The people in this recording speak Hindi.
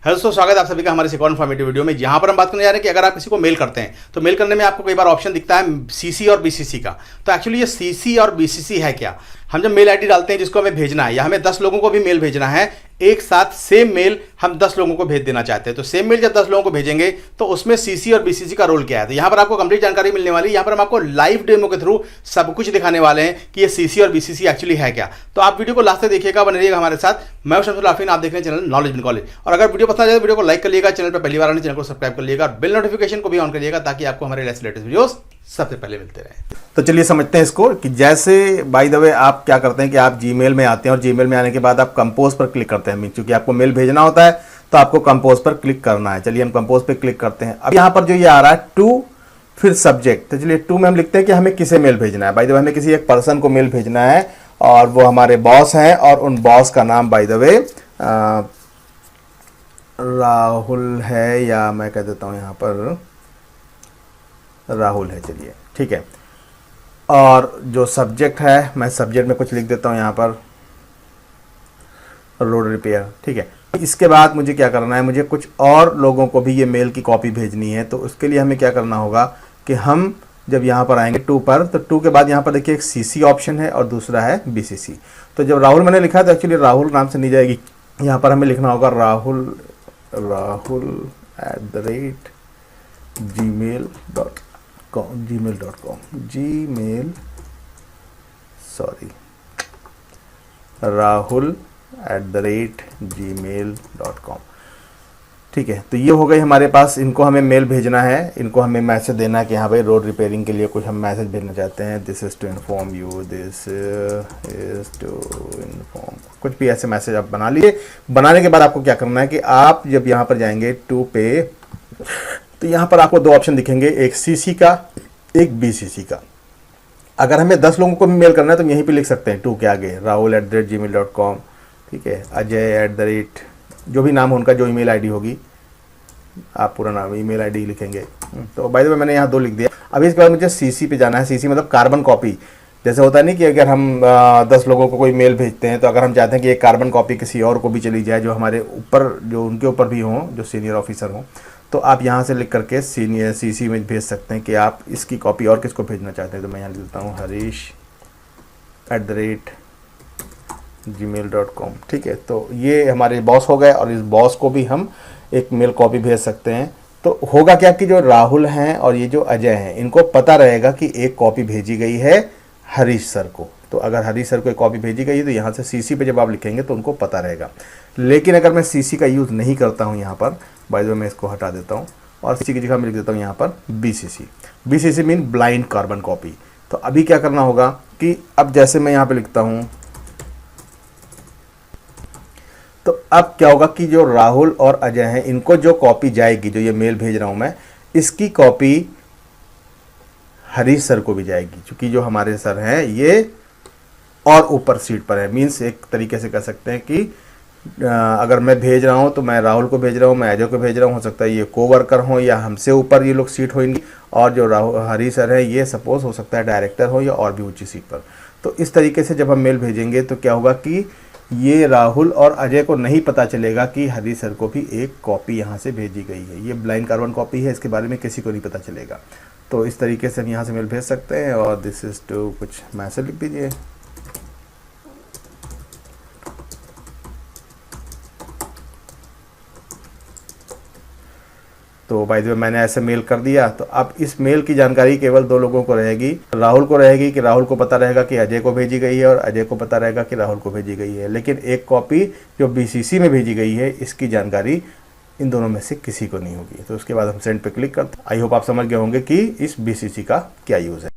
हेलो दोस्तों, स्वागत है आप सभी का हमारे इस एक और इन्फॉर्मेटिव वीडियो में, जहां पर हम बात करने जा रहे हैं कि अगर आप किसी को मेल करते हैं तो मेल करने में आपको कई बार ऑप्शन दिखता है सीसी और बीसीसी का। तो एक्चुअली ये सीसी और बीसीसी है क्या? हम जब मेल आईडी डालते हैं जिसको हमें भेजना है या हमें 10 लोगों को भी मेल भेजना है, एक साथ सेम मेल हम 10 लोगों को भेज देना चाहते हैं, तो सेम मेल जब 10 लोगों को भेजेंगे तो उसमें सीसी और बीसीसी का रोल क्या है। तो यहाँ पर आपको कंप्लीट जानकारी मिलने वाली है। यहाँ पर हम आपको लाइव डेमो के थ्रू सब कुछ दिखाने वाले हैं कि ये सीसी और बीसीसी एक्चुअली है क्या। तो आप वीडियो को लास्ट तक देखिएगा, बने रहिएगा हमारे साथ। मैं शमसुल आफरीन, आप देख रहे हैं चैनल नॉलेज इन कॉलेज। और अगर वीडियो पसंद आ जाए तो वीडियो को लाइक कर लीजिएगा, चैनल पर पहली बार आने चैनल को सब्सक्राइब कर लीजिएगा, बेल नोटिफिकेशन को भी ऑन करिएगा ताकि आपको हमारे लेटेस्ट वीडियोस सबसे पहले मिलते रहे। तो चलिए समझते हैं इसको कि जैसे बाय द वे आप क्या करते हैं कि आप जीमेल में आते हैं और जीमेल में आने के बाद आप कंपोज पर क्लिक करते हैं, क्योंकि आपको मेल भेजना होता है तो आपको कंपोज पर क्लिक करना है। चलिए हम कंपोज पर क्लिक करते हैं। अब यहाँ पर जो ये आ रहा है टू फिर सब्जेक्ट, तो चलिए टू में हम लिखते हैं कि हमें किसे मेल भेजना है। बाय द वे हमें किसी एक पर्सन को मेल भेजना है और वो हमारे बॉस हैं और उन बॉस का नाम बाय द वे राहुल है, या मैं कह देता हूँ यहाँ पर राहुल है। चलिए ठीक है। और जो सब्जेक्ट है मैं सब्जेक्ट में कुछ लिख देता हूँ यहाँ पर रोड रिपेयर। ठीक है। इसके बाद मुझे क्या करना है, मुझे कुछ और लोगों को भी ये मेल की कॉपी भेजनी है। तो उसके लिए हमें क्या करना होगा कि हम जब यहाँ पर आएंगे टू पर, तो टू के बाद यहाँ पर देखिए एक सीसी ऑप्शन है और दूसरा है बीसीसी। तो जब राहुल मैंने लिखा तो एक्चुअली राहुल नाम से नहीं जाएगी, यहाँ पर हमें लिखना होगा राहुल gmail.com। ठीक है। तो ये हो गई हमारे पास, इनको हमें मेल भेजना है, इनको हमें मैसेज देना है कि हाँ भाई रोड रिपेयरिंग के लिए कुछ हम मैसेज भेजना चाहते हैं। This is to inform you, this is to inform, कुछ भी ऐसे मैसेज आप बना लीजिए। बनाने के बाद आपको क्या करना है कि आप जब यहाँ पर जाएंगे टू पे, तो यहाँ पर आपको दो ऑप्शन दिखेंगे, एक सीसी का एक बीसीसी का। अगर हमें 10 लोगों को भी मेल करना है तो यहीं पे लिख सकते हैं टू के आगे rahul@gmail.com। ठीक है। अजय जो भी नाम हो उनका, जो ईमेल आईडी होगी, आप पूरा नाम ईमेल आईडी लिखेंगे। तो बाय द वे मैंने यहाँ 2 लिख दिया। अभी इसके बाद मुझे सीसी पे जाना है। सीसी मतलब कार्बन कॉपी। जैसे होता नहीं कि अगर हम 10 लोगों को कोई मेल भेजते हैं तो अगर हम चाहते हैं कि एक कार्बन कॉपी किसी और को भी चली जाए जो हमारे ऊपर, जो उनके ऊपर भी हों, जो सीनियर ऑफिसर हों, तो आप यहाँ से लिख करके सीनियर सीसी में भेज सकते हैं कि आप इसकी कॉपी और किसको भेजना चाहते हैं। तो मैं यहाँ लिख देता हूँ harish@gmail.com। ठीक है। तो ये हमारे बॉस हो गए और इस बॉस को भी हम एक मेल कॉपी भेज सकते हैं। तो होगा क्या कि जो राहुल हैं और ये जो अजय हैं, इनको पता रहेगा कि एक कॉपी भेजी गई है हरीश सर को। तो अगर हरीश सर को एक कॉपी भेजी गई है तो यहाँ से सीसी पे जब आप लिखेंगे तो उनको पता रहेगा। लेकिन अगर मैं सीसी का यूज़ नहीं करता हूँ यहाँ पर, बाय द वे मैं इसको हटा देता हूँ और सीसी की जगह मैं लिख देता हूँ यहाँ पर BCC. BCC mean blind carbon copy. तो अभी क्या करना होगा कि अब जैसे मैं यहाँ पे लिखता हूँ, तो अब क्या होगा कि जो राहुल और अजय हैं, इनको जो कॉपी जाएगी, जो ये मेल भेज रहा हूँ मैं, इसकी कॉपी हरीश सर को भी जाएगी, क्योंकि जो हमारे सर हैं ये और ऊपर सीट पर है। मीन्स एक तरीके से कह सकते हैं कि अगर मैं भेज रहा हूँ तो मैं राहुल को भेज रहा हूँ, मैं अजय को भेज रहा हूँ, हो सकता है ये कोवर्कर हो या हमसे ऊपर ये लोग सीट होंगी, और जो हरीश सर है ये सपोज हो सकता है डायरेक्टर हो या और भी ऊंची सीट पर। तो इस तरीके से जब हम मेल भेजेंगे तो क्या होगा कि ये राहुल और अजय को नहीं पता चलेगा कि हरीश सर को भी एक कॉपी यहाँ से भेजी गई है। ये ब्लाइंड कार्बन कॉपी है, इसके बारे में किसी को नहीं पता चलेगा। तो इस तरीके से हम यहाँ से मेल भेज सकते हैं। और दिस इज़ टू कुछ मैसेज लिख दीजिए। तो बाय द वे मैंने ऐसे मेल कर दिया। तो अब इस मेल की जानकारी केवल 2 लोगों को रहेगी। राहुल को रहेगी कि राहुल को पता रहेगा कि अजय को भेजी गई है, और अजय को पता रहेगा कि राहुल को भेजी गई है। लेकिन एक कॉपी जो बीसीसी में भेजी गई है, इसकी जानकारी इन दोनों में से किसी को नहीं होगी। तो उसके बाद हम सेंड पे क्लिक करते हैं। आई होप आप समझ गए होंगे कि इस बीसीसी का क्या यूज़ है।